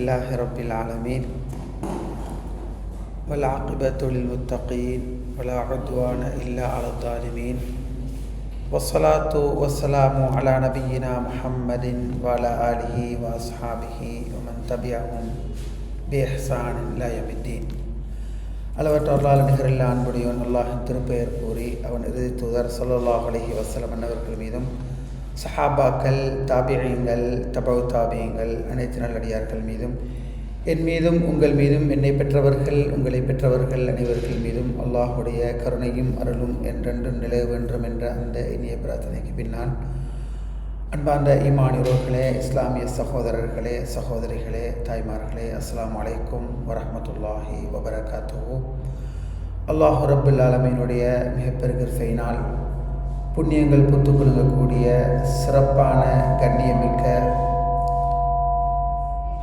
لله رب العالمين والعاقبة للمتقين ولا عدوان إلا على الظالمين والصلاة والسلام على نبينا محمد وعلى آله وأصحابه ومن تبعهم بإحسان إلى يوم الدين. அளவற்ற அல்லாஹ் நிகரில்லா அன்புடையவன் அல்லாஹின் திருப்பெயர் கூறி அவன் இறுதி தூதர் ஸல்லல்லாஹு அலைஹி வஸல்லம் அன்னவர்கள் மீதும் சஹாபாக்கள், தாபிஈங்கள், தபவு தாபிஈங்கள், அனைத்து நல்லடியார்கள் மீதும் என் மீதும் உங்கள் மீதும் என்னை பெற்றவர்கள் உங்களை பெற்றவர்கள் அனைவர்கள் மீதும் அல்லாஹுடைய கருணையும் அருளும் என்றென்றும் நிலவ வேண்டும் என்ற அந்த இனிய பிரார்த்தனைக்கு பின்னால் அன்பார்ந்த ஈமானியர்களே, இஸ்லாமிய சகோதரர்களே, சகோதரிகளே, தாய்மார்களே, அஸ்ஸலாமு அலைக்கும் வரஹ்மத்துல்லாஹி வபரகாத்துஹு. அல்லாஹு ரப்புல் ஆலமீனுடைய மிகப்பெருகிருபையினால் புண்ணியங்கள் புத்து குலுங்கக்கூடிய சிறப்பான கண்ணியமிக்க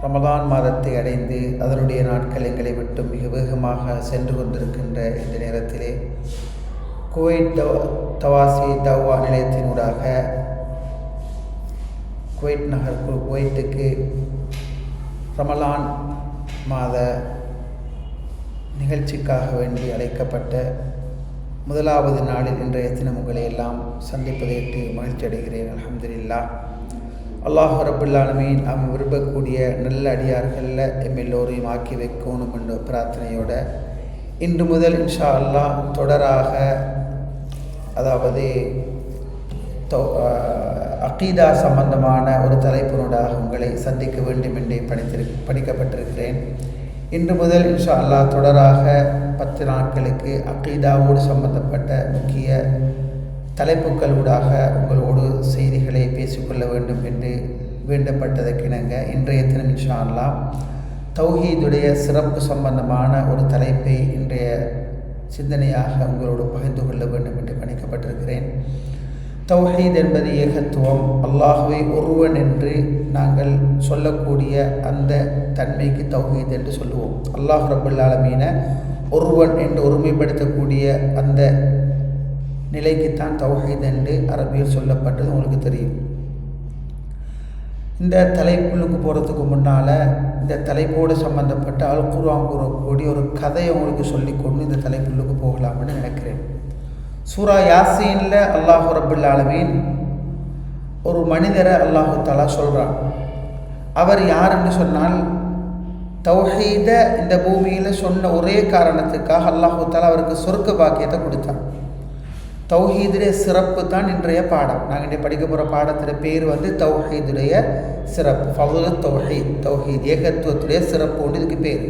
ரமலான் மாதத்தை அடைந்து அதனுடைய நாட்கள் எங்களை விட்டு மிக வேகமாக சென்று கொண்டிருக்கின்ற இந்த நேரத்திலே குவைத் தவாசி தவ்வா நிலையத்தினூடாக குவைத் நகர் குவைத்துக்கு ரமலான் மாத நிகழ்ச்சிக்காக வேண்டி அழைக்கப்பட்ட முதலாவது நாளில் இன்றைய தினம் உங்களை எல்லாம் சந்திப்பதற்கு மகிழ்ச்சி அடைகிறேன். அல்ஹம்துலில்லாஹ். அல்லாஹு ரப்புல் ஆலமீன் அவன் விரும்பக்கூடிய நல்ல அடியார்களில் எல்லோரையும் ஆக்கி வைக்கணும் என்ற பிரார்த்தனையோடு இன்று முதல் இன்ஷா அல்லாஹ் தொடராக, அதாவது அகீதா சம்பந்தமான ஒரு தலைப்பினூடாக உங்களை சந்திக்க வேண்டும் என்றே பணிக்கப்பட்டிருக்கிறேன். இன்று முதல் இன்ஷா அல்லாஹ் தொடராக 10 நாட்களுக்கு அகீதாவோடு சம்பந்தப்பட்ட முக்கிய தலைப்புகளூடாக உங்களோடு செய்திகளை பேசிக்கொள்ள வேண்டும் என்று வேண்டப்பட்டதற்கிணங்க இன்றைய தினம் இன்ஷா அல்லாஹ் தௌஹீதுடைய சிறப்பு சம்பந்தமான ஒரு தலைப்பை இன்றைய சிந்தனையாக உங்களோடு பகிர்ந்து கொள்ள வேண்டும் என்று பணிக்கப்பட்டிருக்கிறேன். தௌஹீத் என்பது ஏகத்துவம், அல்லாஹுவை ஒருவன் என்று நாங்கள் சொல்லக்கூடிய அந்த தன்மைக்கு தௌஹீத் என்று சொல்லுவோம். அல்லாஹ் ரப்புல் ஆலமீனை ஒருவன் என்று ஒருமைப்படுத்தக்கூடிய அந்த நிலைக்குத்தான் தௌஹீத் என்று அரபியில் சொல்லப்பட்டது உங்களுக்கு தெரியும். இந்த தலைப்புக்கு போகிறதுக்கு முன்னால் இந்த தலைப்போடு சம்பந்தப்பட்ட அல் குர்ஆன் கூறக்கூடிய ஒரு கதையை உங்களுக்கு சொல்லிக்கொண்டு இந்த தலைப்புக்கு போகலாம்னு நினைக்கிறேன். சூரா யாசீனில் அல்லாஹு ரப்புல் ஆலமீன் ஒரு மனிதரை அல்லாஹு தஆலா சொல்கிறான். அவர் யார் என்று சொன்னால், தௌஹீத இந்த பூமியில் சொன்ன ஒரே காரணத்துக்காக அல்லாஹு தஆலா அவருக்கு சொர்க்க பாக்கியத்தை கொடுத்தான். தௌஹீதுடைய சிறப்பு தான் இன்றைய பாடம். நாங்கள் இன்றைய படிக்க போகிற பாடத்தில் பேர் தௌஹீதுடைய சிறப்பு, ஃபதுலு தௌஹீத், தௌஹீத் ஏகத்துவத்துடைய சிறப்பு ஒன்று இதுக்கு பேர்.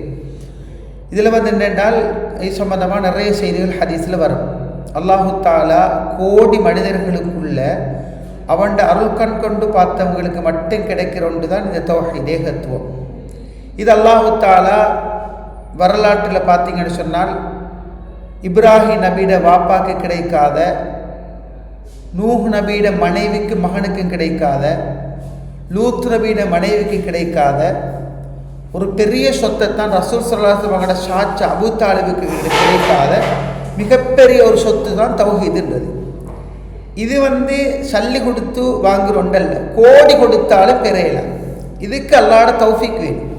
இதில் என்னென்றால் இது சம்பந்தமாக நிறைய செய்திகள் ஹதீஸில் வரும். அல்லாஹு தஆலா கோடி மனிதர்களுக்குள்ள அவன் அருள் கண் கொண்டு பார்த்தவங்களுக்கு மட்டும் கிடைக்கிற ஒன்று தான் இந்த தௌஹீத் ஏகத்துவம். இது அல்லாஹு தஆலா வரலாற்றில் பார்த்தீங்கன்னு சொன்னால் இப்ராஹிம் நபியிட வாப்பாக்கு கிடைக்காத, நூஹ் நபியிட மனைவிக்கு மகனுக்கும் கிடைக்காத, லூத் நபியிட மனைவிக்கு கிடைக்காத ஒரு பெரிய சொத்தை தான் ரசூல் ஸல்லல்லாஹு அலைஹி வஸல்லம் அவங்களோட சாச்சா அபூ தாலிபுக்கு கிடைக்காத மிகப்பெரிய ஒரு சொத்து தான் தௌஹீதுன்றது. இது சல்லி கொடுத்து வாங்குற ஒன்றல்ல, கோடி கொடுத்தாலும் பெறையலாம். இதுக்கு அல்லாஹ்வோட தௌஃபீக் வேணும்.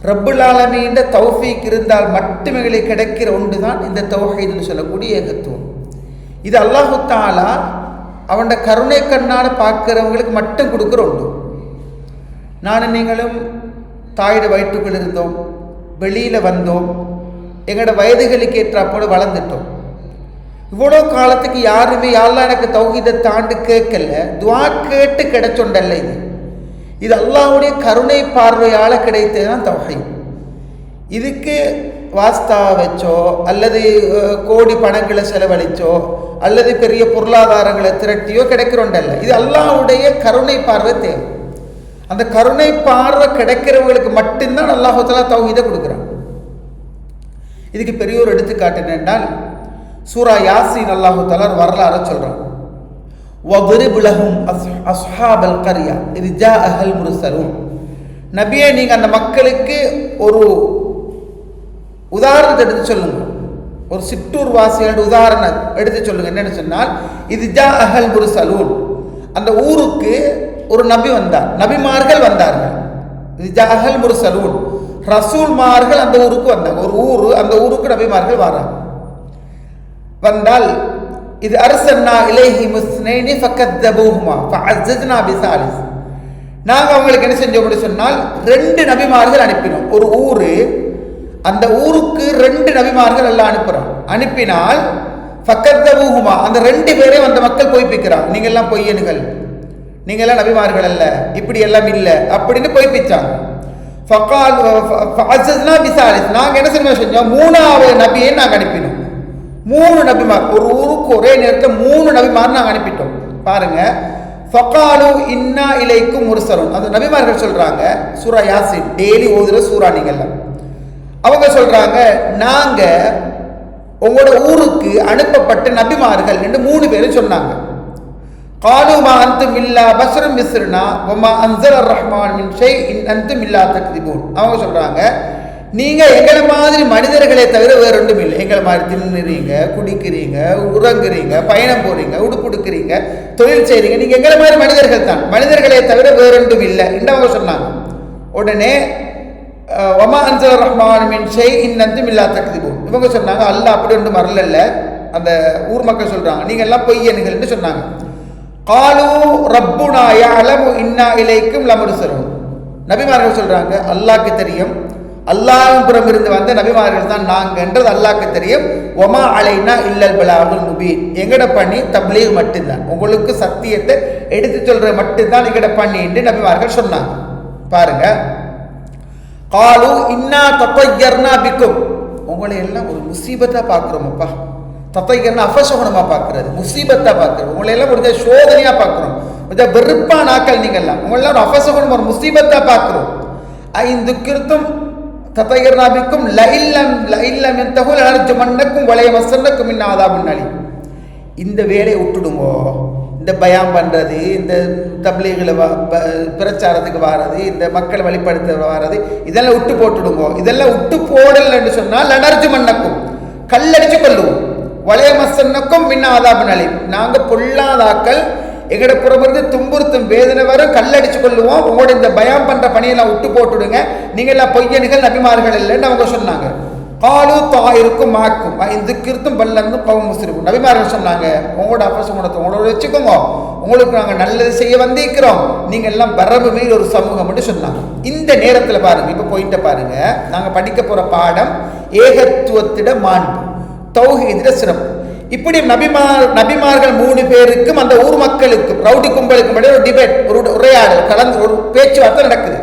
ரப்புல் ஆலமீன் தௌஃபீக் இருந்தால் மட்டுமே கிடைக்கிற ஒன்று தான் இந்த தௌஹீதுன்னு சொல்லக்கூடிய ஏகத்துவம். இது அல்லாஹு தஆலா அவனோட கருணை கண்ணால் பார்க்குறவங்களுக்கு மட்டும் கொடுக்குற ஒன்று. நானும் நீங்களும் தாயோட வயிற்றுக்குள் இருந்தோம், வெளியில் வந்தோம், எங்களோட வயதுகளுக்கு ஏற்றா போல வளர்ந்துட்டோம். இவ்வளோ காலத்துக்கு யாருமே யாரெல்லாம் எனக்கு தௌஹீதை தாண்டு கேட்கல, துவா கேட்டு கிடைச்சொண்டல்ல. இது அல்லாஹ்வுடைய கருணை பார்வையால் கிடைத்தது தான் தௌஹீத். இதுக்கு வாஸ்தா வச்சோ அல்லது கோடி பணங்களை செலவழிச்சோ அல்லது பெரிய பொருளாதாரங்களை திரட்டியோ கிடைக்கிறோண்டல்ல. இது அல்லாஹ்வுடைய கருணை பார்வை தேவை. அந்த கருணை பார்வை கிடைக்கிறவங்களுக்கு மட்டும்தான் அல்லாஹ் தஆலா தௌஹீதை கொடுக்குறான். இதுக்கு பெரிய ஒரு எடுத்துக்காட்டு என்னென்றால், சூரா யாசீன் அல்லாஹு தஆலா வரலாறு சொல்கிறான். வத்ரிப் லஹும் அஸ்ஹாபல் கர்யா இத் ஜாஅஹல் முர்ஸலூன். நபியே, நீங்கள் அந்த மக்களுக்கு ஒரு உதாரணத்தை எடுத்து சொல்லுங்க, ஒரு சிற்றூர் வாசிகளோட உதாரணம் எடுத்து சொல்லுங்க. என்னென்னு சொன்னால், இத் ஜாஅஹல் முர்ஸலூன், அந்த ஊருக்கு ஒரு நபி வந்தார், நபிமார்கள் வந்தார்கள். ஜஅல் முர்சலூன், ரசூல்மார்கள் அந்த ஊருக்கு வந்தாங்க. ஒரு ஊர், அந்த ஊருக்கு நபிமார்கள் வராங்க. வந்தால் இது அர்சல்னா இலைஹி முஸ்னைனி ஃபகத்தபூஹுமா ஃபஅஸஸ்னா பிசாலிஸ், நாங்கள் அவங்களுக்கு என்ன செஞ்சோம்னு சொன்னால் 2 நபிமார்கள் அனுப்பினோம். ஒரு ஊர், அந்த ஊருக்கு 2 நபிமார்கள் எல்லாம் அனுப்புகிறோம். அனுப்பினால் ஃபகத்தபூஹுமா, அந்த 2 பேரையும் அந்த மக்கள் பொய்ப்பிக்கிறாங்க. நீங்கள் எல்லாம் பொய்யனுகள், நீங்கள் எல்லாம் நபிமார்கள் அல்ல, இப்படி எல்லாம் இல்லை அப்படின்னு பொய்ப்பிச்சாங்க. ஃபஅஸஸ்னா பிசாலிஸ், நாங்கள் என்ன செஞ்சோம், 3வது நபியை நாங்கள் அனுப்பினோம். 3 நபிமார், ஒரு ஊருக்கு ஒரே நேரத்தில் 3 நபிமார் நாங்கள் அனுப்பிட்டோம். பாருங்க, ஃபகாலு இன்னா இலைக்கும் முர்சலூன், அந்த நபிமார்கள் சொல்றாங்க, சூரா யாசின் டெய்லி ஓதுற சூரா நீங்கெல்லாம், அவங்க சொல்றாங்க நாங்க உங்களோட ஊருக்கு அனுப்பப்பட்ட நபிமார்கள் என்று 3 பேரும் சொன்னாங்க. காலு மா அன்தும் இல்லா பஷரும் மிஸ்ருனா வமா அன்ஸல் அர்-ரஹ்மான் மின் ஷைஇன் அன்தும் இல்லா தக்திபூன், அவங்க சொல்றாங்க நீங்க எங்களை மாதிரி மனிதர்களை தவிர வேற ஒன்றும் இல்லை. எங்களை மாதிரி தின்னுறீங்க, குடிக்கிறீங்க, உறங்குறீங்க, பயணம் போறீங்க, உடுப்புடுக்கிறீங்க, தொழில் செய்றீங்க, நீங்க எங்களை மாதிரி மனிதர்கள் தான், மனிதர்களை தவிர வேற ஒன்றும் இல்லை என்று அவங்க சொன்னாங்க. உடனே வமா அன்ஸல் ரஹ்மான் மின் ஷைஇன் அன்தும் இல்லா தக்திபூன், இவங்க சொன்னாங்க அல்லாஹ் அப்படி ஒன்றும் வரல. அந்த ஊர் மக்கள் சொல்றாங்க நீங்க எல்லாம் பொய்யனுகள் என்று சொன்னாங்க. காலு ரப்புனா யஅலமு இன்னா இலைக்கும் லமுர்சலூன், நபிமார்கள் சொல்றாங்க அல்லாஹ்க்கு தெரியும், அல்லாஹ்வின் புறம் இருந்து வந்த நபிமார்கள் தான் நாங்கள் என்றது அல்லாஹ்க்கு தெரியும். ஒமா அலைனா இல்லல் பலாகுல் முபீன், எங்கட பணி தப்லீக் மட்டும்தான், உங்களுக்கு சத்தியத்தை எடுத்து சொல்ற மட்டும்தான் எங்கட பணி என்று நபிமார்கள் சொன்னாங்க. பாருங்க, காலு இன்னா தத்தய்யர்னா பிக்கும், உங்களை எல்லாம் ஒரு முசீபத்தா பார்க்குறோம். அப்பா தத்தையர்னா அபசகுணமா பார்க்கறது, முசீபத்தா பார்க்கறது, உங்களை எல்லாம் ஒரு சோதனையா பார்க்குறோம், கொஞ்சம் வெறுப்பான ஆக்கள் நீங்கள்லாம், உங்களெல்லாம் ஒரு அபசகுணம் ஒரு முசீபத்தா பார்க்குறோம். ஐந்து கிருத்தும் தத்தையர்னாபிக்கும் லஇல்லம் என்தகுல் அனர்ஜுமன்னக்கும் வளைய மசன்னக்கும் மின் ஆதாபுன் அலீம், இந்த வேலையை விட்டுடுங்கோ, இந்த பயான் பண்ணுறது, இந்த தப்லீகில் பிரச்சாரத்துக்கு வாரது, இந்த மக்களை வழிபடுத்த வாரது, இதெல்லாம் விட்டு போட்டுடுங்கோ. இதெல்லாம் விட்டு போடலன்னு சொன்னால் அனர்ஜுமன்னக்கும் கல்லடிச்சு கொள்ளுவோம், வளைய மசன்னக்கும் மின் ஆதாபுன் அலீம், நாங்கள் பொல்லாதாக்கள், எங்கட புறமிருந்து துன்புறுத்தும் வேதனை வரும், கல்லடிச்சு கொள்ளுவோம், உங்களோட இந்த பயம் பண்ற பணியெல்லாம் விட்டு போட்டுடுங்க, நீங்க எல்லாம் பொய்யனுகள் நபிமார்கள் இல்லைன்னு அவங்க சொன்னாங்க. காலு தாயிருக்கும் மாக்கும் இந்த கிருத்தும் பல்லந்தும் கவும் முஸ்லிமும், நபிமார்கள் சொன்னாங்க உங்களோட அபசகுணத்தை உங்களோட வச்சுக்கோங்க, உங்களுக்கு நாங்கள் நல்லது செய்ய வந்திருக்கிறோம், நீங்க எல்லாம் வரவு மீறி ஒரு சமூகம் என்று சொன்னாங்க. இந்த நேரத்தில் பாருங்க, இப்போ போயிட்ட பாருங்க, நாங்கள் படிக்க போற பாடம் ஏகத்துவத்திட மாண்பு, தௌஹீதிட சிறப்பு. இப்படி நபிமார்கள் 3 பேருக்கும் அந்த ஊர் மக்களுக்கும் ரவுடி கும்பலுக்கும் ஒரு டிபேட், ஒரு உரையாடல், கலந்து ஒரு பேச்சுவார்த்தை நடக்குது.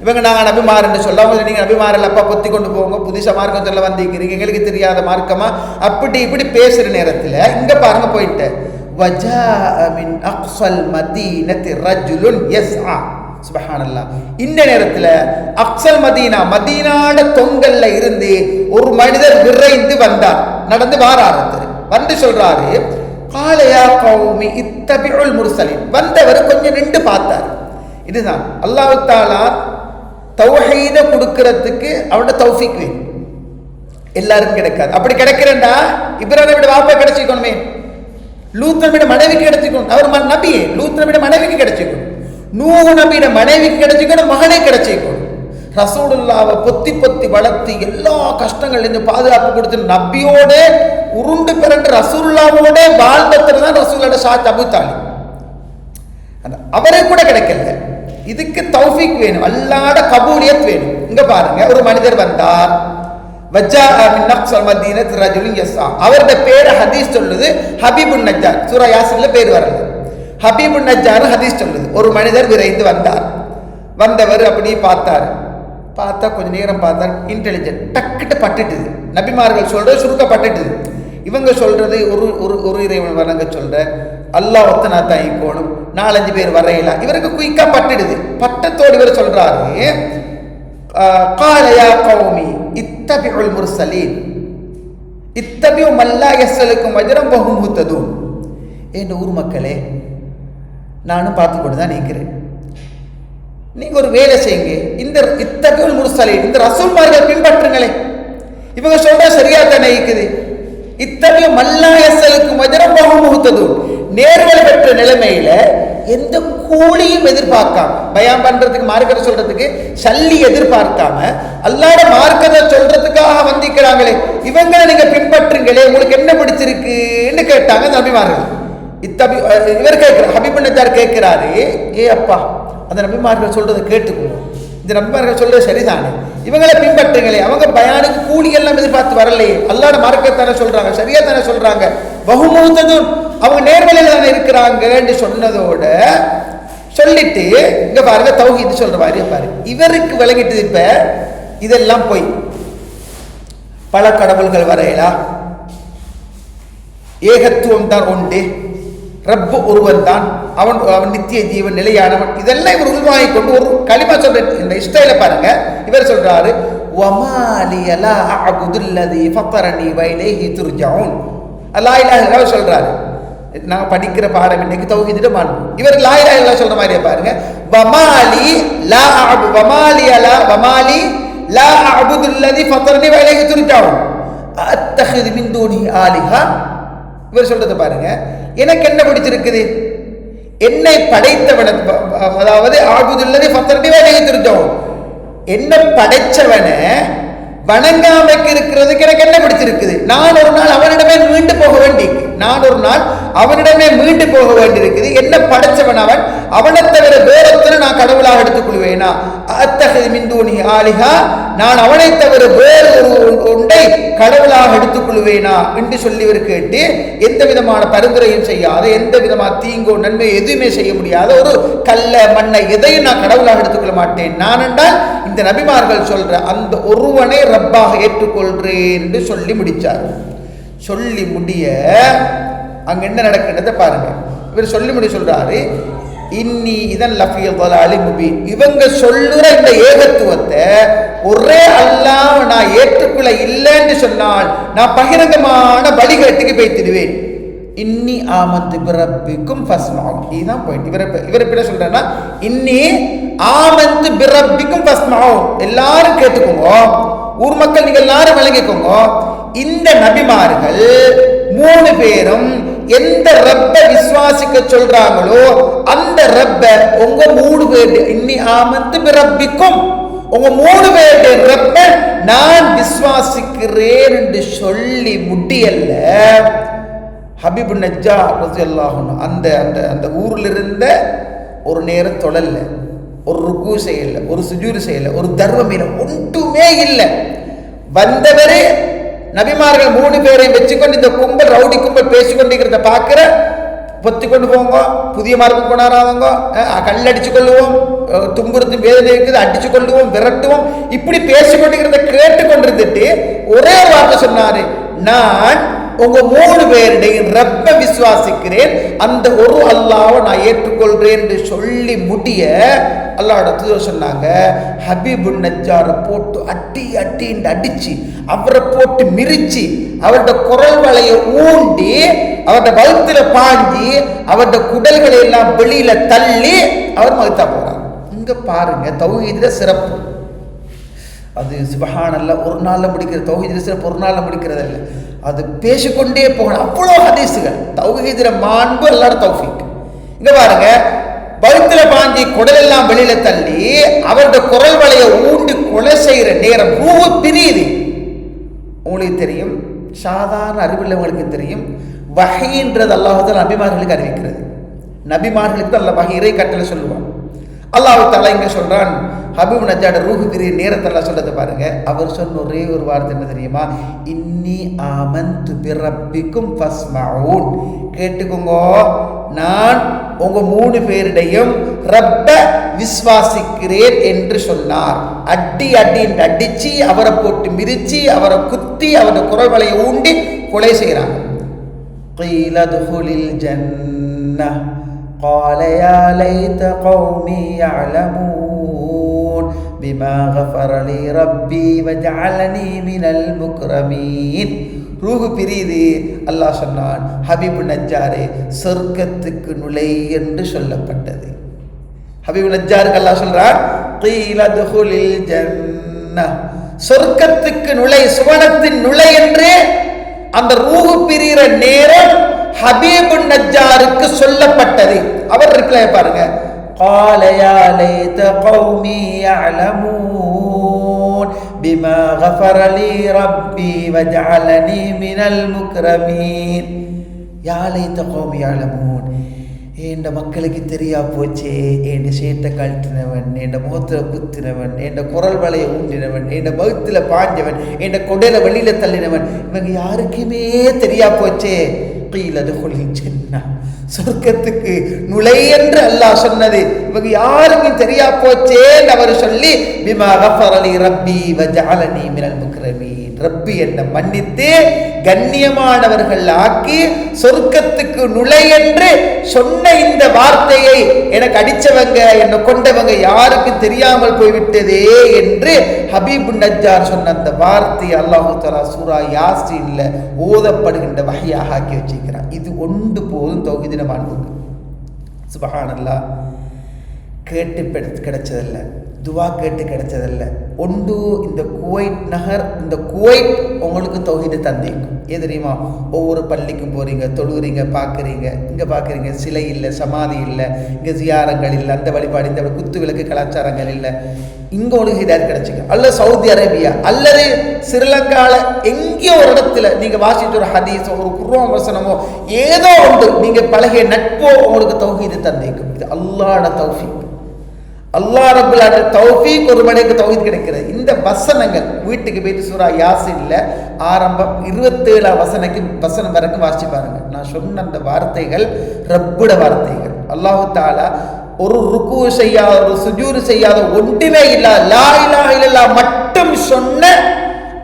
இவங்க நாங்கள் நபிமார் என்று சொல்ல, அவங்க நீங்கள் நபிமாரில் அப்பா பொத்தி கொண்டு போங்க, புதுசாக மார்க்கம் சொல்ல வந்திருக்கிறீங்க, எங்களுக்கு தெரியாத மார்க்கமா, அப்படி இப்படி பேசுகிற நேரத்தில் இங்கே பாருங்க போயிட்டு வஜாஅ மின் அக்ஸல் மதீனத்தி ரஜுலுன் யஸ்ஆ, சுப்ஹானல்லாஹ், இந்த நேரத்தில் அக்ஸல் மதீனா, மதீனாட தொங்கல்ல இருந்து ஒரு மனிதர் விரைந்து வந்தார், நடந்து வாராரு, வந்து சொல்றாரு காலையா கௌமி இத்தபிஉல் முர்சலின், வந்தவர் கொஞ்சம் நின்று பார்த்தார். இதுதான் அல்லாஹ் தஆலா தௌஹீத கொடுக்கிறதுக்கு அவனோட தௌஃபீக் வேணும், எல்லாருக்கும் கிடைக்காது. அப்படி கிடைக்கிறேன்டா இப்ராஹிமோட வாப்பா கிடைச்சிக்கணுமே, லூத் நபியோட மனைவிக்கு கிடைச்சிக்கணும், அவர் நபியே, லூத் நபியோட மனைவிக்கு கிடைச்சிக்கணும், நூஹ் நபியோட மனைவிக்கு கிடைச்சிக்கணும், மகனே கிடைச்சிக்கணும். ரசூலுல்லாவை பொத்தி பொத்தி வளர்த்து எல்லா கஷ்டங்கள்லேருந்து பாதுகாப்பு கொடுத்து நபியோட உருண்டு பிறண்டு ரசூலுல்லாவோட வாழ்ந்தவர் தான் ரசூலோட ஷாத் அபு தாலிப், அவரே கூட கிடைக்கல. இதுக்கு தௌஃபீக் வேணும், அல்லாஹ்ட கபூலியத் வேணும். இங்க பாருங்க, ஒரு மனிதர் வந்தார், வஜாஅ மின் அக்ஸல் மதீனத்தி ரஜுலுன் யஸ்ஆ, அவருடைய பேர் ஹதீஸ் சொல்லுது ஹபீபுன் நஜ்ஜார், சூரா யாசின்ல பேர் வரல, ஹபீபுன் நஜ்ஜார் ஹதீஸ் சொல்லுது. ஒரு மனிதர் விரைந்து வந்தார், வந்தவர் அப்படி பார்த்தார், பார்த்தா கொஞ்ச நேரம் பார்த்தார், இன்டெலிஜென்ட் டக்குட்டு பட்டுட்டுது, நபிமார்கள் சொல்றது சுருக்கப்பட்டுட்டுது, இவங்க சொல்றது ஒரு இறைவன் வணங்க சொல்ற, அல்லாஹ் ஒத்தனா தான் இக்கோணும், 4-5 பேர் வரையலாம், இவருக்கு குயிக்கா பட்டுடுது. பட்டத்தோடு இவர் சொல்றாரு காலையா கௌமி இத்தபிஉல் முர்சலீன் இத்தபிஉ மல்லா யஸ்அலுக்கும் அஜ்ரம் வஹும் முஹ்ததூன், என் ஊர் மக்களே நானும் பார்த்து கொண்டு தான் நிற்கிறேன், நீங்க ஒரு வேலை செய்யுங்க, இந்த இத்தபிஉல் முர்சலீன் இந்த ரசூல்மார்கள் பின்பற்றுங்களே, இவங்க சொல்ற சரியா தானே இருக்குது, இத்தகைய மல்லா யஸ்அலுக்கும் அஜ்ரம் வஹும் முஹ்ததூன், நேர்வழி பெற்ற நிலைமையில எந்த கூலியும் எதிர்பார்க்காம, பயான் பண்றதுக்கு மார்க்கத்தை சொல்றதுக்கு சல்லி எதிர்பார்க்காம அல்லாஹ்வுடைய மார்க்கத்தை சொல்றதுக்காக வந்திருக்கிறாங்களே, இவங்களை நீங்க பின்பற்றுங்களே, உங்களுக்கு என்ன பிடிச்சிருக்குன்னு கேட்டாங்க நபிமார்கள். இவர் கேட்கிறார், ஹபீப் நஜ்ஜார் கேட்கிறாரு, ஏ அப்பா அந்த நபிமார்கள் சொல்றதை கேட்டுக்கோங்க, இந்த நபிமார்கள் சொல்றது சரிதானே, இவங்களை பின்பற்றுங்களே, அவங்க பயானுக்கு கூலி எல்லாம் எதிர்பார்த்து வரலையே, அல்லாஹ்வுடைய மார்க்கத்தானே சொல்றாங்க, சரியா தானே சொல்றாங்க, வஹுமூததுன் அவங்க நேர்வழியில தானே இருக்கிறாங்கன்னு சொன்னதோட சொல்லிட்டு இங்க பாருங்க தௌஹீத் சொல்ற மாதிரி பாரு, இவருக்கு விளங்கிட்டு இப்ப இதெல்லாம் போய் பல கடவுள்கள் வரையலா, ஏகத்துவம் தான் உண்டு, ரப்பு ஒருவன் தான், அவன் நித்திய ஜீவன் நிலையானவன், இதெல்லாம் இவர் உள்வாங்கி கொண்டு ஒரு களிமா சொல்ற இந்த இஸ்டைல பாருங்க. இவர் சொல்றாரு, வமாலிய லா அஅபுதுல்லதி ஃபத்தரனி வ இலைஹி துர்ஜஊன். லா இலாஹ இல்லல்லாஹ் சொல்றாரு. நாங்க படிக்கிற பாடம் இன்னைக்கு தௌஹீதிட மாண்பு. இவர் லா இலாஹ இல்லல்லாஹ் சொல்ற மாதிரியே பாருங்க, வமாலி லா அஅபுதுல்லதி ஃபத்தரனி வ இலைஹி துர்ஜஊன் அத்தஹிது மின் தூனி ஆலிஹா. இவர் சொல்றது பாருங்க, எனக்கு என்ன பிடிச்சிருக்குது, என்னை படைத்தவன, அதாவது ஆபுதுல்லதி ஃபத்தரனி வ இலைஹி துர்ஜஊன், என்ன படைச்சவனை வணங்காமைக்கு இருக்கிறதுக்கு எனக்கு என்ன பிடிச்சிருக்குது, நான் ஒரு நாள் அவனிடமே மீண்டு போக வேண்டியிருக்கு, என்ன படைச்சவன் அவன், அவனை தவிர வேறொத்தனை நான் கடவுளாக எடுத்துக்கொள்வேனா, அத்தஹிது மின் தூனி ஆலிஹா, நான் அவனை தவிர வேறு ஒரு ஒன்றை கடவுளாக எடுத்துக்கொள்வேனா என்று சொல்லி இவர் கேட்டு, எந்த விதமான பரிந்துரையும் செய்யாத, எந்த விதமான தீங்கோ நன்மை எதுவுமே செய்ய முடியாத ஒரு கல்ல மண்ணை எதையும் நான் கடவுளாக எடுத்துக்கொள்ள மாட்டேன், நான் என்றால் இந்த நபிமார்கள் சொல்ற அந்த ஒருவனை ரப்பாக ஏற்றுக்கொள்றேன் என்று சொல்லி முடிச்சார். சொல்லி முடிய அங்க என்ன நடக்கின்றத பாருங்க. இவர் சொல்லி முடி சொல்றாரு, இன்னி இதன் லஃபிய தலாலி முபீன், இவங்க சொல்லுற இந்த ஏகத்துவத்தை ஒரே அல்லாஹ் நான் ஏற்றுக்கொள்ள இல்லைன்னு சொன்னால் நான் பகிரங்கமான வழிகேட்டுக்கு போய்த்திடுவேன். இன்னி ஆமந்து பிரப்பிக்கும் ஃபஸ்மஉ, இதுதான் பாயிண்ட். இவர் என்ன சொல்றாருன்னா, இன்னி ஆமந்து பிரப்பிக்கும் ஃபஸ்மஉ, எல்லாரும் கேட்டுக்கோங்க, ஊர் மக்கள் நீங்க எல்லாரும் விளங்கிக்கோங்க, இந்த நபிமார்கள் 3 பேரும் எந்த ரப்ப விசுவாசிக்க சொல்றாங்களோ அந்த ரப்ப உங்க 3 பேர், இன்னி ஆமந்து பிரப்பிக்கும், உங்க 3 பேருடைய ரப்ப நான் விசுவாசிக்கிறேன் என்று சொல்லி முடியல. ஹபீப் நஜ்ஜார் ரலியல்லாஹு அன்ஹு அந்த அந்த அந்த ஊர்ல இருந்த ஒரு நேரம் தொழல, ஒரு ருக்கு செய்யல, ஒரு சுஜூது செய்யல, ஒரு தர்மம் இல்லை, ஒன்றுமே இல்லை. வந்தவரே நபிமார்கள் 3 பேரையும் வச்சுக்கொண்டு இந்த கும்பல் ரவுடி கும்பல் பேசிக்கொண்டிருக்கிறத பார்க்கிற, பொத்தி கொண்டு போங்க, புதிய மார்க்கம் கொண்டாடாதவங்க, கல்லடிச்சு கொள்ளுவோம், துன்புறுத்து வேதனை இருக்குது, அடிச்சு கொள்ளுவோம், விரட்டுவோம், இப்படி பேசிக்கொண்டிருக்கிறத கேட்டுக்கொண்டிருந்துட்டு ஒரே ஒரு வார்த்தை சொன்னாரு, நான் உங்க 3 பேருடைய ரப்ப விசுவாசிக்கிறேன், அந்த ஒரு அல்லாஹ்வை நான் ஏற்றுக்கொள்றேன் என்று சொல்லி முடிய அல்லாஹ்வோட தூதர் சொன்னாங்க, ஹபீபுன் நஜ்ஜாரை போட்டு அடிச்சு அவரை போட்டு மிரிச்சு அவருடைய குரல் வளைய ஊண்டி அவருடைய வயிற்றுல பாஞ்சி அவருடைய குடல்களை எல்லாம் வெளியில தள்ளி அவர் மகிழ்த்தா போறார். இங்க பாருங்க தௌஹீதுல சிறப்பு. அது சுப்ஹானல்லாஹ் ஒரு நாள்ல முடிக்கிற தௌஹீதுல சிறப்பு, ஒரு நாள்ல முடிக்கிறது இல்லை, அது பேசிக்கொண்டே போகணும். அவ்வளோ ஹதீஸுகள் தௌஹீதுல மாண்பு அல்லாஹ்வோட தௌஃபீக். இங்க பாருங்க, வயிற்றுல பாஞ்சி குடல் எல்லாம் வெளியில தள்ளி அவருடைய குரல் வளைய ஊண்டி கொலை செய்யற நேரம் ரூஹு பிரியுது. உங்களுக்கு தெரியும், சாதாரண அறிவுள்ளவங்களுக்கு தெரியும், வஹீன்றது அல்லாஹ் தஆலா நபிமார்களுக்கு அறிவிக்கிறது. நபிமார்களுக்கு தான் அல்லாஹ் வஹீ இறை கட்டளை சொல்லுவான். அல்லாஹ் தஆலா இங்க சொல்றான், ஹபீப் நஜ்ஜாட ரூஹு பிரிய நேரத்தெல்லாம் சொல்றது பாருங்க. அவர் சொன்ன ஒரே ஒரு வார்த்தை என்ன தெரியுமா, இன்னி ஆமன்து பிரப்பிக்கும் ஃபஸ்மஊன், கேட்டுக்கோங்க, நான் உங்க 3 பேருடையும் ரப்ப விசுவாசிக்கிறேன் என்று சொன்னார். அடிச்சு அவரை போட்டு மிதிச்சு அவரை குத்தி அவருடைய குரல் வளையை ஊண்டி கொலை செய்யறாங்க. قيل ادخل الجنة قال يا ليت قومي يعلمون بما غفر لي ربي وجعلني من المكرمين. ரூஹு பிரியுது. அல்லாஹ் சொன்னான், ஹபீபு நஜ்ஜாரே சொர்க்கத்துக்கு நுழை என்று சொல்லப்பட்டது. ஹபீபு நஜ்ஜாருக்கு அல்லாஹ் சொல்றான், قيل ادخل الجنة, சொர்க்கத்துக்கு நுழை, சுவனத்தின் நுழை என்று அந்த ரூஹு பிரிகிற நேரம் ஹபீபு நஜ்ஜாருக்கு சொல்லப்பட்டது. அவர் ரிப்ளை பாருங்க, قال يا ليت قومي يعلمون بما غفر لي ربي وجعلني من المكرمين. يا ليت قومي يعلمون, என் மக்களுக்கு தெரியா போச்சே, என் சேட்டை கழட்டினவன், என் முகத்தில் குத்தினவன், என் குரல் வலையை ஊண்டினவன், என் பகுத்தில் பாஞ்சவன், என் கொடையில வெளியில தள்ளினவன், இவங்க யாருக்குமே தெரியா போச்சே. சொர்க்கத்துக்கு நுழை என்று அல்லாஹ் சொன்னது இவங்க யாருக்கும் தெரியா போச்சேன்னு அவர் சொல்லி, பிமா கஃபரலி ரப்பி வஜஅலனி மினல் முக்ரமீன், ரப்பி என்னை மன்னித்து கண்ணியமானவர்கள் ஆக்கி சொர்க்கத்துக்கு நுழை என்று சொன்ன இந்த வார்த்தையை எனக்கு அடிச்சவங்க, என்னை கொண்டவங்க யாருக்கும் தெரியாமல் போய்விட்டதே என்று ஹபீபு நஜ்ஜார் சொன்ன அந்த வார்த்தை அல்லாஹு தஆலா சூரா யாசீன்ல ஓதப்படுகின்ற வஹையாக ஆக்கி வச்சிருக்கிறான். இது ஒன்று போதும் தௌஹீதின வாழ்வுக்கு. சுப்ஹானல்லாஹ், கேட்டு கிடைச்சதல்ல, துவா கேட்டு கிடைச்சதல்ல. ஒன்று இந்த குவைட் நகர், இந்த குவைட் உங்களுக்கு தௌஹீது தந்திக்கும். ஏன் தெரியுமா? ஒவ்வொரு பள்ளிக்கும் போகிறீங்க, தொழுகிறீங்க, பார்க்குறீங்க. இங்கே பார்க்குறீங்க சிலை இல்லை, சமாதி இல்லை, இங்கே ஜியாரங்கள் இல்லை, அந்த வழிபாடு, இந்த குத்து விளக்கு கலாச்சாரங்கள் இல்லை. இங்கே உங்களுக்கு ஹிதாயத் கிடைச்சிங்க. அல்லது சவுதி அரேபியா அல்லது ஸ்ரீலங்காவில் எங்கேயோ ஒரு இடத்துல நீங்கள் வாசித்த ஒரு ஹதீஸோ ஒரு குர்ஆன் வசனமோ ஏதோ ஒன்று நீங்கள் பழகிய நட்போ உங்களுக்கு தௌஹீது தந்திக்கும். இது அல்லாஹ்வோட தௌஃபீக். அல்லாஹ் ரப்பல் ஆலமீன் தௌஃபீக் ஒரு மனிதனுக்கு தௌஹீத் கிடைக்கிறது. இந்த வசனங்கள் வீட்டுக்கு போயிட்டு சூரா யாசீன்ல ஆரம்பம் 27 வசனம் வரைக்கும் வாசிச்சு பாருங்க. நான் சொன்ன அந்த வார்த்தைகள் ரப்புட வார்த்தைகள். அல்லாஹ் தஆலா ஒரு ருக்கு செய்யாத, ஒரு சுஜூது செய்யாத, ஒன்றுமே இல்லாத லா இலாஹ இல்லல்லாஹ் மட்டும் சொன்ன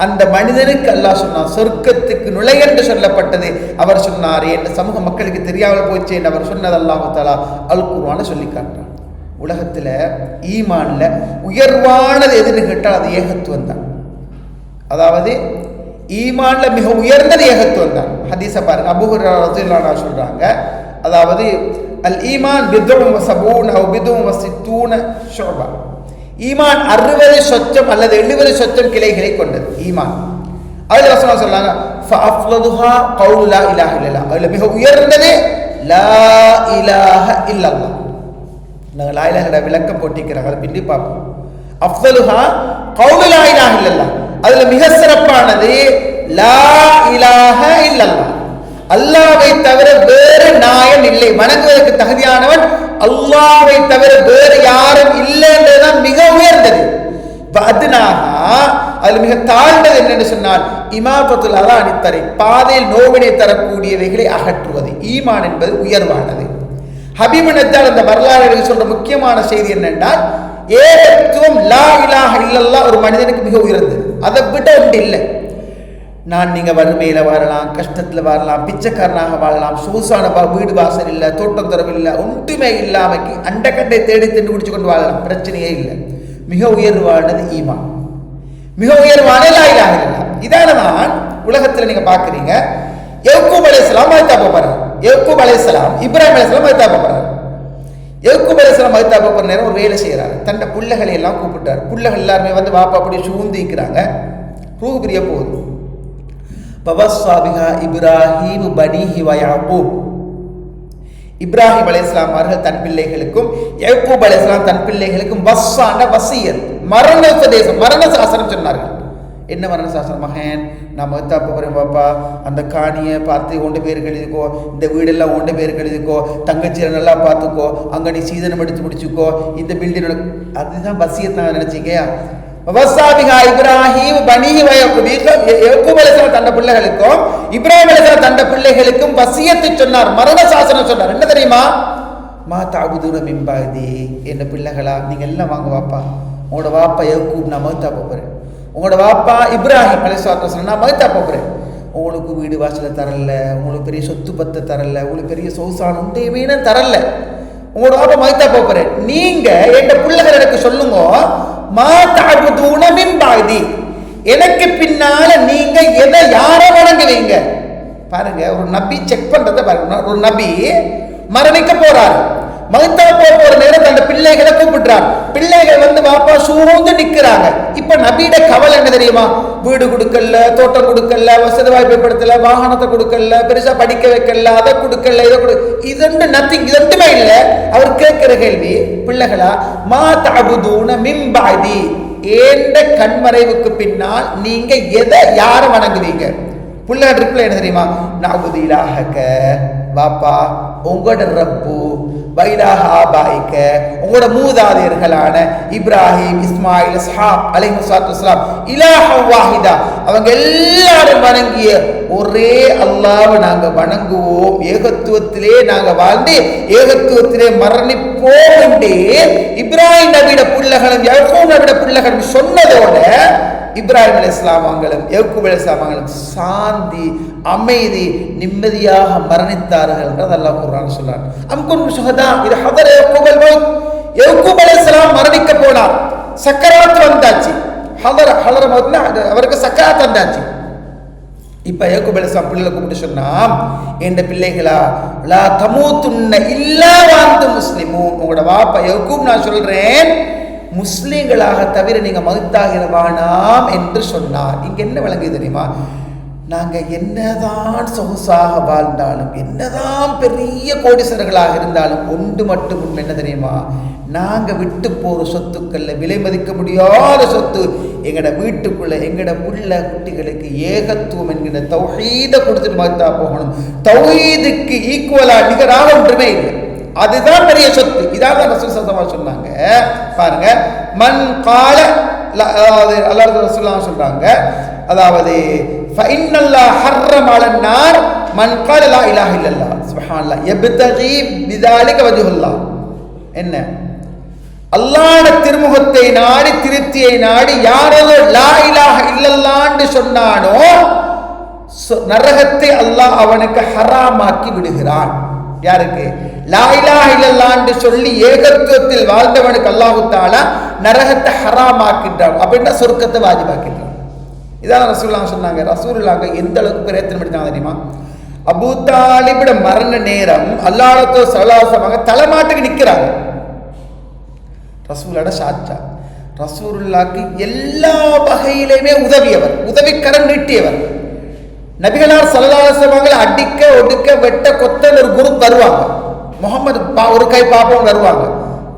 அந்த மனிதனுக்கு அல்லாஹ் சொன்னார் சொர்க்கத்துக்கு நுழை என்று சொல்லப்பட்டது. அவர் சொன்னார் என் சமூக மக்களுக்கு தெரியாமல் போச்சு என்று அவர் சொன்னது அல்லாஹ் தஆலா அல் குர்ஆன்ல சொல்லி காட்டுறான். உலகத்தில் ஈமான்ல உயர்வானது எதுன்னு கேட்டால் அது ஏகத்துவம் தான். அதாவது ஈமான்ல மிக உயர்ந்தது ஏகத்துவம் தான். ஹதீஸை பாருங்க, அபூ ஹுரைரா ரலியல்லாஹு அன்ஹு சொல்றாங்க, அதாவது அல் ஈமான் பிதும் வ சபூன் அவ் பிதும் வ சித்தூன ஷுபா, ஈமான் 60 சொச்சம் அல்லது 70 சொச்சம் கிளைகளை கொண்டது ஈமான். அதில் ரசூலுல்லாஹ் சொல்றாங்க ஃபஅஃலதுஹா கவுலு லா இலாஹ இல்லல்லாஹ், அதில் மிக உயர்ந்தது லா இலாஹ இல்லல்லாஹ். நாங்கள் லா இலாஹ விளக்கம் போட்டிக்கிறாங்க, அதை பின்னி பார்ப்போம். அஃதலுஹா கவுலு லா இலாஹ இல்லல்லாஹ், அதில் மிக சிறப்பானது லா இலாஹ இல்லல்லாஹ், அல்லாஹ்வை தவிர வேறு நாயன் இல்லை, வணங்குவதற்கு தகுதியானவன் அல்லாஹ்வை தவிர வேறு யாரும் இல்லை என்றதுதான் மிக உயர்ந்தது. அதில் மிக தாழ்ந்தது என்னென்னு சொன்னால் இமாபத்துல் அதா அனித்தரை, பாதையில் நோவினை தரக்கூடியவைகளை அகற்றுவது. ஈமான் என்பது உயர்வானது. ஹபீபு நஜ்ஜார் அந்த வரலாறு சொல்ற முக்கியமான செய்தி என்னென்றால் ஏகத்துவம் லா இலாஹ இல்லல்லாஹ் ஒரு மனிதனுக்கு மிக உயர்ந்தது. அதை விட ஒன்று இல்லை. நீங்கள் வறுமையில் வாழலாம், கஷ்டத்தில் வாழலாம், பிச்சைக்காரனாக வாழலாம், சொகுசான வீடு வாசல் இல்லை, தோட்டம் தரவு இல்லை, ஒன்றுமே இல்லாமக்கு அண்டக்கண்டை தேடி திண்டு குடிச்சு கொண்டு வாழலாம், பிரச்சனையே இல்லை. மிக உயர்வானது ஈமான், மிக உயர்வான லா இலாஹ இல்லல்லாஹ். இதான தான் உலகத்தில் நீங்கள் பார்க்குறீங்க. யக்கூப் அலைஹிஸ்ஸலாம் மௌத்தா போறாரு, யக்கூப் அலைஹிஸ்ஸலாம் இப்ராஹிம் அலைஹிஸ்ஸலாம் மௌத்தா போறாரு. யக்கூப் அலைஹிஸ்ஸலாம் மௌத்தா போகிற நேரம் ஒரு வேலை செய்கிறாரு. தன்னை பிள்ளைகளை எல்லாம் கூப்பிட்டாரு. பிள்ளைகள் எல்லாருமே வந்து வாப்பா அப்படி சூழ்ந்திக்கிறாங்க. ரூஹ் பிரிய போகுது. பவஸ்ஸாபிஹா இப்ராஹீம் பனீஹி வ யாக்கூப், இப்ராஹிம் அலைஹிஸ்ஸலாம் அவர்கள் தன் பிள்ளைகளுக்கும் யக்கூப் அலைஹிஸ்ஸலாம் தன் பிள்ளைகளுக்கும் வஸ்ஸான வசியத், மரண உபதேசம், மரண சாசனம் சொன்னார்கள். என்ன மரண சாசனம்? மகன், நான் மௌத்தா போகிறேன் பாப்பா, அந்த காணியை பார்த்து ஒன்று பேருக்கு எழுதிக்கோ, இந்த வீடெல்லாம் ஒன்று பேருக்கு எழுதிக்கோ, தங்கச்சியை நல்லா பார்த்துக்கோ, அங்கே நீ சீதனம் எடுத்து முடிச்சுக்கோ, இந்த பில்டிங்கோட, அதுதான் வசியத். நான் நினைச்சிக்க வஸ்ஸாபிஹா இப்ராஹீம் பனீஹி வ யாக்கூப், யக்கூப் அலைஹிஸ்ஸலாம் தந்த பிள்ளைகளுக்கும் இப்ராஹிம் அலைஹிஸ்ஸலாம் தந்த பிள்ளைகளுக்கும் வசியத்தை சொன்னார், மரண சாசனம் சொன்னார். என்ன தெரியுமா? மா தஅபுதுன மின் பஅதி, என்ன பிள்ளைகளா நீங்கள் எல்லாம் வாங்க வாப்பா, உங்களோட வாப்பா யக்கூப் நான் மௌத்தா போகிறேன், உங்களோட வாப்பா இப்ராஹிம் அலைஹிஸ்ஸலாம் நான் மௌத்தா போகிறேன், உங்களுக்கு வீடு வாசலை தரல, உங்களுக்கு பெரிய சொத்து பத்தை தரல, உங்களுக்கு பெரிய சொகுசான ஒன்றையுமே தரல, உங்களோட வாப்பா மௌத்தா போகிறேன், நீங்க என் பிள்ளைகள் எனக்கு சொல்லுங்க, மா தஅபுதுன மின் பஅதி, எனக்கு பின்னால நீங்க எதை யாரை வணங்குவீங்க? பாருங்க, ஒரு நபி செக் பண்றத பாருங்க. ஒரு நபி மரணிக்க போறாரு, மௌத்தா போற நேரம் அந்த பிள்ளைகளை கூப்பிடுறார். பிள்ளைகள் வந்து வாப்பா சூழ்ந்து நிக்கிறாங்க. இப்ப நபியோட கவலை என்ன தெரியுமா? வீடு கொடுக்கல, தோட்டம் கொடுக்கல, வசதி வாய்ப்பு படுத்தல, வாகனத்தை கொடுக்கல, பெருசா படிக்க வைக்கல, அதை கொடுக்கல, இதை கொடு, இதெண்டு நத்திங், இதெண்டுமே இல்லை. அவர் கேட்கிற கேள்வி, பிள்ளைகளா மா தஅபுதூன மின் பஅதி, ஏண்ட கண்மறைவுக்கு பின்னால் நீங்க எதை யார வணங்குவீங்க? பிள்ளைகள் ரிப்ளை என்ன தெரியுமா? நஅபுது இலாஹக, பாப்பா உங்களோட ரப்பு, வைலாஹ ஆபாயிக்க, உங்களோட மூதாதையர்களான இப்ராஹிம், இஸ்மாயில், இஸ்ஹாக் அலைஹிஸ்ஸலாத்து வஸ்ஸலாம், இலாஹ வாஹிதா, அவங்க எல்லாரும் வணங்கிய ஒரே அல்லாஹ்வை நாங்க வணங்குவோம், ஏகத்துவத்திலே நாங்க வாழ்ந்து ஏகத்துவத்திலே மரணிப்போம் என்று இப்ராஹிம் நபியோட பிள்ளைகளும் யாக்கூப் நபியோட பிள்ளைகளும் சொன்னதோட இப்ராஹிம் அலைஹிஸ்ஸலாம் அவங்களும் யாக்கூப் அலைஹிஸ்ஸலாம் அவங்களும் சாந்தி, அமைதி, நிம்மதியாக மரணித்தார்கள் என்று அல்லாஹ் குர்ஆன் சொல்றான். அம்குன் ஷுஹதா இது ஹதர யாக்கூப் அல்-மௌத், யாக்கூப் அலைஹிஸ்ஸலாம் மரணிக்க போனார், சக்கராத் வந்தாச்சு, ஹதர மௌத்னா அவருக்கு சக்கராத் வந்தாச்சு. இப்ப யாக்கூப் அலைஹிஸ்ஸலாம் பிள்ளைகளை கூப்பிட்டு சொன்னா, என்ற பிள்ளைகளா லா தமூதுன்ன இல்லா வஅன்தும் முஸ்லிமூன், உங்களோட வாப்பா யாக்கூப் நான் சொல்றேன் முஸ்லிம்களாக தவிர நீங்க மௌத்தாகிற வேணாம் என்று சொன்னார். இங்க என்ன விளங்குது தெரியுமா? நாங்க என்னதான் சொகுசாக வாழ்ந்தாலும், என்னதான் பெரிய கோடீஸ்வரர்களாக இருந்தாலும் ஒன்று மட்டும் உண்மை என்ன தெரியுமா? நாங்க விட்டு போற சொத்துக்கள்ல விலை மதிக்க முடியாத சொத்து எங்கட வீட்டுக்குள்ள எங்கட புள்ள குட்டிகளுக்கு ஏகத்துவம் என்கிற தௌஹீதை கொடுத்துட்டு மௌத்தா போகணும். தௌஹீதுக்கு ஈக்குவலா நிகராக ஒன்றுமே இல்லை, அதுதான் பெரிய சொத்து. இதான் ரசூல் ஸல்லல்லாஹு அலைஹி வஸல்லம் சொன்னாங்க. பாருங்க, மன் கால, அதாவது அல்லாஹ் ரசூலுல்லாஹ் சொல்றாங்க, அதாவது ஃபஇன்னல்லாஹ் ஹர்ரம அலன் நார் மன் கால லா இலாஹ இல்லல்லாஹ் சுப்ஹானல்லாஹ் யப்தகி பிதாலிக வஜ்ஹுல்லாஹ். என்ன? அல்லாஹ்வுடைய திருமுகத்தை நாடி, திருப்தியை நாடி யாரோ லா இலாஹ இல்லல்லாஹ்னு சொன்னானோ நரகத்தை அல்லாஹ் அவனுக்கு ஹராமாக்கி விடுகிறான். யாருக்கு? லா இலாஹ இல்லல்லாஹ்னு சொல்லி ஏகத்துவத்தில் வாழ்ந்தவனுக்கு அல்லாஹ் தஆலா நரகத்தை ஹராமாக்கின்றான், அப்படின்னா சொர்க்கத்தை வாஜிபாக்கின்றான். இதான் ரசூலுல்லாஹ் சொன்னாங்க. ரசூலுல்லாஹ் எந்த அளவுக்கு பிரயத்தனம் எடுத்தாங்க தெரியுமா? அபூ தாலிபோட மரண நேரம் அல்லாஹ் ஸல்லல்லாஹு அலைஹி வஸல்லம் தலைமாட்டுக்கு நிற்கிறாங்க. ரசூலோட சாச்சா, ரசூலுல்லாஹ்க்கு எல்லா வகையிலுமே உதவியவர், உதவிக்கரம் நீட்டியவர். நபிகளார் ஸல்லல்லாஹு அலைஹி வஸல்லம் அடிக்க ஒடுக்க வெட்ட கொத்த ஒரு குரூப் வருவாங்க, முகமது ஒரு கை பாப்பம் வருவாங்க,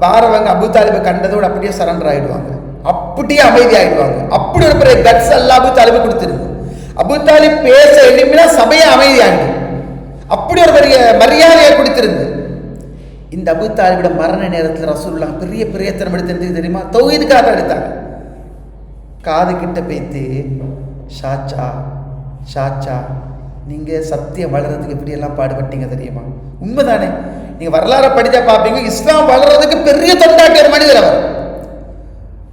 பாரவங்க அபூ தாலிபை கண்டதோடு அப்படியே சரண்டர் ஆயிடுவாங்க, அப்படியே அமைதி ஆயிடுவாங்க. அப்படி ஒரு பெரிய கட்ஸ் அல்லாஹ் அபூ தாலிபை கொடுத்திருக்கு. அபூ தாலிப் பேச எழுப்பினா சபையை அமைதி ஆகிடும், அப்படி ஒரு பெரிய மரியாதையை கொடுத்திருந்து. இந்த அபூ தாலிபோட மரண நேரத்தில் ரசூலுல்லாஹ் பெரிய பிரயத்தனம் எடுத்து தெரியுமா? தௌஹீதுக்காக எடுத்தாங்க. காது கிட்ட பேத்து, ஷாச்சா ஷாச்சா நீங்கள் சத்தியம் வளர்றதுக்கு எப்படியெல்லாம் பாடுபட்டீங்க தெரியுமா? உண்மைதானே? நீங்கள் வரலாறு படித்தா பார்ப்பீங்க, இஸ்லாம் வளர்றதுக்கு பெரிய தொண்டாட்டிய ஒரு மனிதர் அவர்.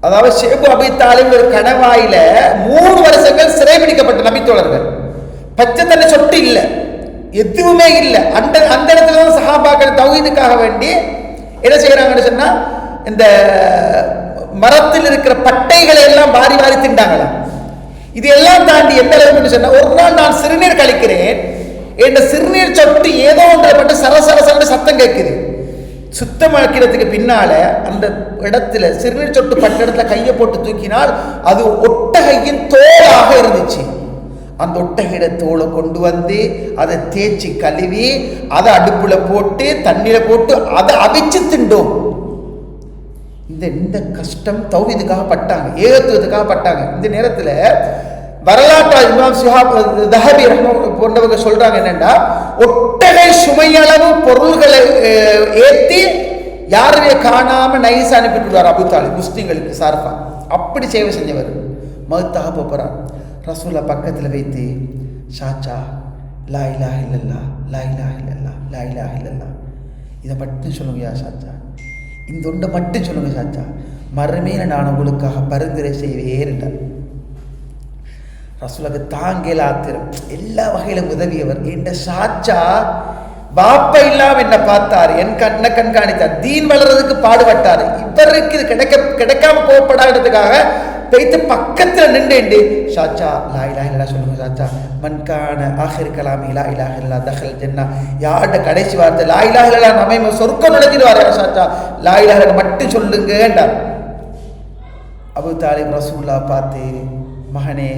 அதாவது ஷேபு அபி தாலிப் ஒரு கணவாயில 3 வருஷங்கள் சிறைபிடிக்கப்பட்ட நபித்தோழர்கள், பச்சை தண்ணி சொட்டு இல்லை, எதுவுமே இல்லை. அந்த இடத்துல தான் சஹாபாக்கள் தௌஹீதுக்காக வேண்டி என்ன செய்யறாங்கன்னு சொன்னா, இந்த மரத்தில் இருக்கிற பட்டைகளை எல்லாம் வாரி வாரி திண்டாங்களாம். இது எல்லாம் தாண்டி எந்த அளவுக்கு சொன்னா, ஒரு நாள் நான் சிறுநீர் கழிக்கிறேன், என் சிறுநீர் சொட்டு ஏதோ ஒன்றை பட்டு சரசரசர சத்தம் கேட்குது. சுத்தமாக்கிறதுக்கு பின்னால அந்த இடத்துல சிறுநீர் சொட்டு பட்ட இடத்துல கையை போட்டு தூக்கினால் அது ஒட்டகையின் தோலாக இருந்துச்சு. அந்த ஒட்டகையிட தோலை கொண்டு வந்து அதை தேய்ச்சி கழுவி அதை அடுப்புல போட்டு தண்ணீரை போட்டு அதை அவிச்சு திண்டோம். இந்த கஷ்டம் தௌஹீதுக்காக பட்டாங்க, ஏகத்துவத்துக்காக பட்டாங்க. இந்த நேரத்தில் வரலாற்றாளர் இமாம் ஷிஹாப் தஹபி ரஹ்மத்துல்லாஹி போன்றவங்க சொல்றாங்க என்னன்னா, ஒட்டகை சுமையளவு பொருள்களை ஏற்றி யாரையும் காணாம நைஸ் அனுப்பிட்டுவார் அபூ தாலிப் முஸ்லிம்களுக்கு சார்பா. அப்படி சேவை செஞ்சவர் மௌத்தாக போறார். ரசூலை பக்கத்தில் வைத்து, ஷாச்சா லா இலாஹ இல்லல்லாஹ் லா இலாஹ இல்லல்லாஹ் லா இலாஹ இல்லல்லாஹ் இதை மட்டும் சொல்லுங்க யா ஷாச்சா, இந்த ஒன்றை மட்டும் சொல்லுங்க ஷாச்சா, மறுமையில நான் உங்களுக்காக பரிந்துரை செய்வேன் என்றார். ரசூலுக்கு தாங்கல ஆத்திரம், எல்லா வகையிலும் உதவியவர். என்ற ஷாச்சா பாப்ப இல்லாம என்ன பார்த்தார், என் கண்ணை கண்காணித்தார், தீன் வளர்றதுக்கு பாடுபட்டார். இவருக்கு இது கிடைக்காம போகப்படாததுக்காக போய்த்து பக்கத்தில் நின்று, ஷாச்சா லா இலாஹ இல்லல்லாஹ் சொல்லுங்க ஷாச்சா, மன்கான ஆஹிர் கலாமி லா இலாஹ இல்லல்லாஹ் தஹல் ஜன்னா, யார்ட கடைசி வார்த்தை லா இலாஹ இல்லல்லாஹ் நம்ம சொர்க்கம் நுழைஞ்சிடுவார் ஷாச்சா, லா இலாஹ இல்லல்லாஹ் மட்டும் சொல்லுங்க என்றார். அபூ தாலிப் ரசூலுல்லாஹ் பார்த்து மகனே,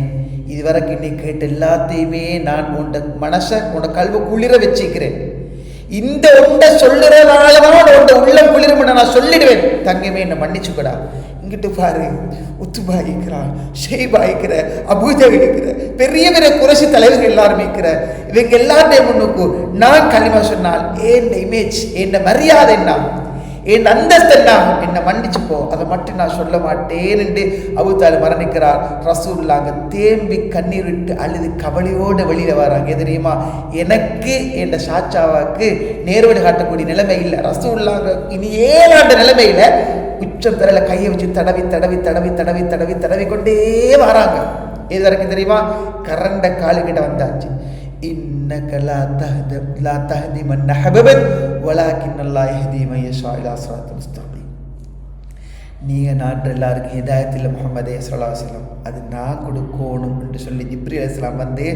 இதுவரைக்கும் நீ கேட்ட எல்லாத்தையுமே நான் உண்ட மனசை உன்னை கல்வி குளிர வச்சுக்கிறேன். இந்த ஒன்றை சொல்லுறதுனாலதான் உண்ட உள்ளம் குளிரும் நான் சொல்லிடுவேன். தங்கமே என்னை மன்னிச்சுக்கடா. இங்கிட்டு பாரு, உத்துபாயிக்கிறான், ஷெய்பாயிக்கிற, அபூஜர் இருக்கிற, பெரிய பெரிய குறைசி தலைவர்கள் எல்லாருமே இருக்கிற, இவங்க எல்லாருடைய முன்னுக்கு நான் கலிமா சொன்னால் என் இமேஜ், என் மரியாதை என்ன, என் அந்தஸ்து என்ன, என்னை மன்னிச்சுப்போ, அதை மட்டும் நான் சொல்ல மாட்டேன் என்று அபூ தாலிப் மரணிக்கிறார். ரசூலுல்லாஹ் தேம்பி கண்ணீர் விட்டு அழுது கவலையோடு வெளியில வராங்க. தெரியுமா, எனக்கு என் சாச்சாவாக்கு நேர்வழி காட்டக்கூடிய நிலைமை இல்லை. ரசூலுல்லாஹ் இனி 7 ஆண்டு நிலைமையில உச்சம் தரல கையை வச்சு தடவி தடவி தடவி தடவி தடவி தடவி கொண்டே வராங்க. இது வரைக்கும் தெரியுமா, கரண்ட காலுகிட்ட வந்தாச்சு. இன்னக லா தஹ்தி மன் அஹ்பப்த வலாக்கின் அல்லாஹ் யஹ்தி மன் யஷா இலா ஸிராத்தில் முஸ்தகீம். நீங்கள் நாட்டு எல்லாருக்கும் ஹிதாயத்தில் முஹம்மதே ஸல்லல்லாஹு அலைஹி வஸல்லம் அது நான் கொடுக்கணும் என்று சொல்லி ஜிப்ரீல் அலைஹிஸ்ஸலாம் வந்து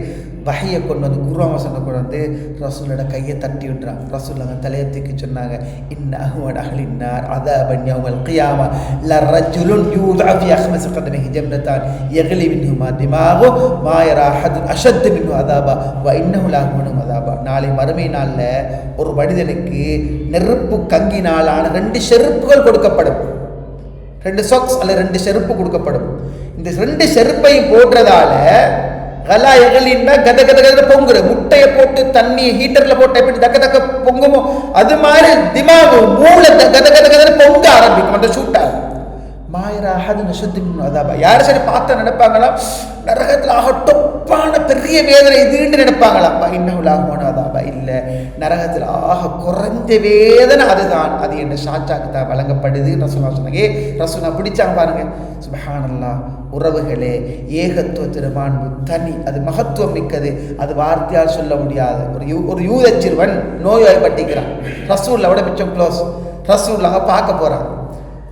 வஹியை கொண்டு வந்து குர்ஆன் வசனத்தை கொண்டு வந்து ரசூலோட கையை தட்டி விட்டுறாங்க. ரசூலுல்லாஹ் தலையை தூக்கி சொன்னாங்க, இன்ன அஹ்வன அஹ்லின் நார் அஸாபன் யௌமல் கியாமா லரஜுலுன் யூதஅ ஃபி அஹ்மஸி கதமிஹி ஜம்ரதான் யக்லி மின்ஹுமா திமாகு மா யரா அஹதுன் அஷத் மின்ஹு அஸாபா வ இன்னஹு லஹுனு அஸாபா. நாளை மறுமை நாளில் ஒரு மனிதனுக்கு நெருப்பு கங்கினாலான 2 செருப்புகள் கொடுக்கப்படும். 2 சாக்ஸ் அல்ல 2 செருப்பு கொடுக்கப்படும். இந்த 2 செருப்பையும் போடுறதால கலா எகலின்னா கத கத கத பொங்குற, முட்டையை போட்டு தண்ணியை ஹீட்டர்ல போட்டு எப்படி தக்க தக்க பொங்குமோ அது மாதிரி திமாகு மூளை கத கத கத பொங்க ஆரம்பிக்கும். அந்த சூட்டா மாயரா அஹதுன் அஷத் மின்ஹு அஸாபா. யாரும் சரி பார்த்தா நினைப்பாங்களாம் நரகத்தில் ஆக டொப்பான பெரிய வேதனை இதுன்னு நினைப்பாங்களாம். இன்னஹு லஹுனு அஸாபா. இல்லை, நரகத்தில் ஆக குறைஞ்ச வேதனை அதுதான். அது என்ன சாச்சாக்கு தான் வழங்கப்படுது. ரசூலுல்லாஹ் சொன்னாங்க. ரசூலுல்லாஹ் பிடிச்சாங்க பாருங்க. சுப்ஹானல்லாஹ். உறவுகளே, ஏகத்துவத்தின் மாண்பு தனி, அது மகத்துவம் மிக்கது, அது வார்த்தையால் சொல்ல முடியாது. ஒரு யூத சிறுவன் நோய்வாய்ப்பட்டிருக்கிறான். ரசூலுல்லாஹ்வோட மிச்சம் க்ளோஸ். ரசூலுல்லாஹ் பார்க்க போறான்.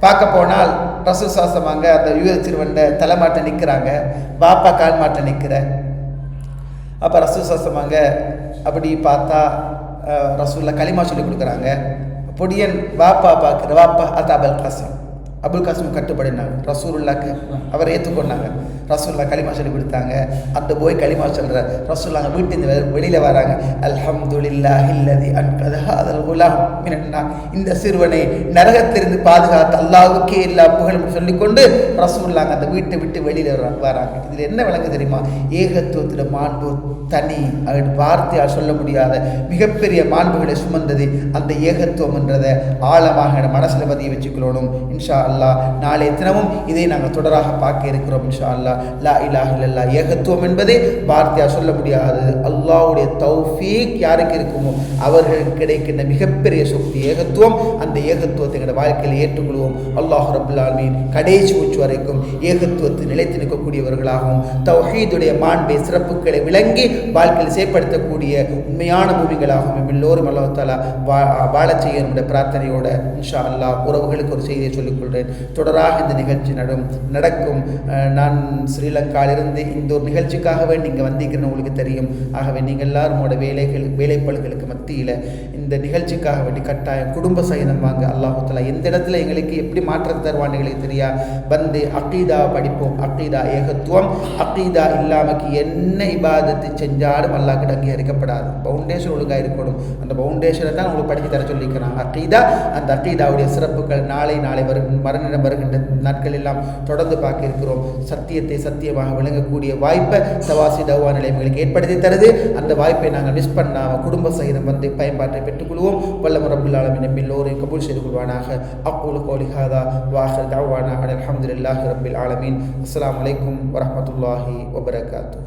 பார்க்க போனால் ரசூல் சாசமாங்க அந்த யூத சிறுவன்ட தலைமாட்ட நிற்கிறாங்க, பாப்பா கால் மாட்ட நிற்கிற. அப்போ ரசூல் சாசமாங்க அப்படி பார்த்தா ரசூல்ல களிமா சொல்லி கொடுக்குறாங்க. பொடியன் பாப்பா பார்க்குற, பாப்பா அது அபுல் காசிம் கட்டுப்படினாங்க. ரசூலுல்லாஹ்க்கு அவர் ஏற்றுக்கொண்டாங்க. ரசூலுல்லாஹ் களிமா சொல்லி கொடுத்தாங்க. அந்த போய் களிமா சொல்கிற ரசூலுல்லாஹ் வீட்டில் வெளியில் வராங்க. அல்ஹம்துலில்லாஹில்லதி அன்கத ஹாதல் குலாம் மினன்னா. இந்த சிறுவனை நரகத்திலிருந்து பாதுகாத்து அல்லாஹ்வுக்கே எல்லா புகழும் சொல்லிக்கொண்டு ரசூலுல்லாஹ் அந்த வீட்டை விட்டு வெளியில் வராங்க. இதில் என்ன விளங்கு தெரியுமா, ஏகத்துவத்தில் மாண்பு தனி, வார்த்தையால் சொல்ல முடியாத மிகப்பெரிய மாண்புகளை சுமந்தது அந்த ஏகத்துவம் என்றதை ஆழமாக மனசில் பதிய வச்சுக்கொள்ளணும். இன்ஷா அல்லாஹ் நாளைய தினமும் இதை நாங்கள் தொடராக பார்க்க இருக்கிறோம். இன்ஷா அல்லாஹ். லா இலாஹ இல்லல்லாஹ் ஏகத்துவம் என்பதே வார்த்தையால் சொல்ல முடியாதது. அல்லாஹ்வுடைய தௌஃபீக் யாருக்கு இருக்குமோ அவர்களுக்கு கிடைக்கின்ற மிகப்பெரிய சொத்து ஏகத்துவம். அந்த ஏகத்துவத்தை எங்கள் வாழ்க்கையில் ஏற்றுக்கொள்வோம். அல்லாஹ் ரப்பல் ஆலமீன் கடைசி மூச்சு வரைக்கும் ஏகத்துவத்தை நிலைத்து நிற்கக்கூடியவர்களாகவும் தௌஹீதுடைய மாண்பை சிறப்புகளை விளங்கி வாழ்க்கையில் செயற்படுத்தக்கூடிய உண்மையான பூமிகளாகவும் எல்லோரும் அல்லாஹ் தஆலா வாழச் செய்ய நம்முடைய பிரார்த்தனையோட இன்ஷா அல்லாஹ் உறவுகளுக்கு ஒரு செய்தியை சொல்லிக் கொள்கிறேன். தொடராக இந்த நிகழ்ச்சி நடக்கும். நான் ஸ்ரீலங்காவிலிருந்து இந்த ஒரு நிகழ்ச்சிக்காகவே நீங்கள் வந்திருக்கிறேன்னு உங்களுக்கு தெரியும். ஆகவே நீங்கள் எல்லாரும் வேலைப்பளுகளுக்கு மத்தியில் இந்த நிகழ்ச்சிக்காக வேண்டி கட்டாயம் குடும்ப சகிதம் வாங்க. அல்லாஹ் தஆலா எந்த இடத்துல எங்களுக்கு எப்படி மாற்றம் தருவான்னு எங்களுக்கு தெரியா. வந்து அக்கீதா படிப்போம். அக்கீதா ஏகத்துவம். அக்கீதா இல்லாமக்கு என்ன இபாதத்தை செஞ்சாலும் அல்லாஹ்கிட்ட அங்கீகரிக்கப்படாது. பவுண்டேஷன் ஒழுங்காக இருக்கணும். அந்த பவுண்டேஷனை தான் உங்களுக்கு படித்து தர சொல்லிக்கிறான் அக்கீதா. அந்த அக்கீதாவுடைய சிறப்புகள் நாளை மறுநிலம் வருகின்ற நாட்கள் எல்லாம் தொடர்ந்து பார்க்க இருக்கிறோம். சத்தியத்தை சத்தியமாக விளங்கக்கூடிய வாய்ப்பை தவாசி தவா நிலைமைகளுக்கு ஏற்படுத்தி தருது. அந்த வாய்ப்பை நாங்கள் மிஸ் பண்ணாமல் குடும்ப சகிதம் வந்து பயன்பாட்டை பெற்றுக்கொள்வோம். வல்லம ரப்புல் ஆலமீன் எல்லோரையும் கபூல் செய்து கொள்வானாக. அக்கூலு கௌலி ஹாதா வ ஆகிரு தஅவானா அல்ஹம்துலில்லாஹி ரப்பில் ஆலமீன். அஸ்ஸலாமு அலைக்கும் வரஹ்மத்துல்லாஹி வபரகாத்துஹு.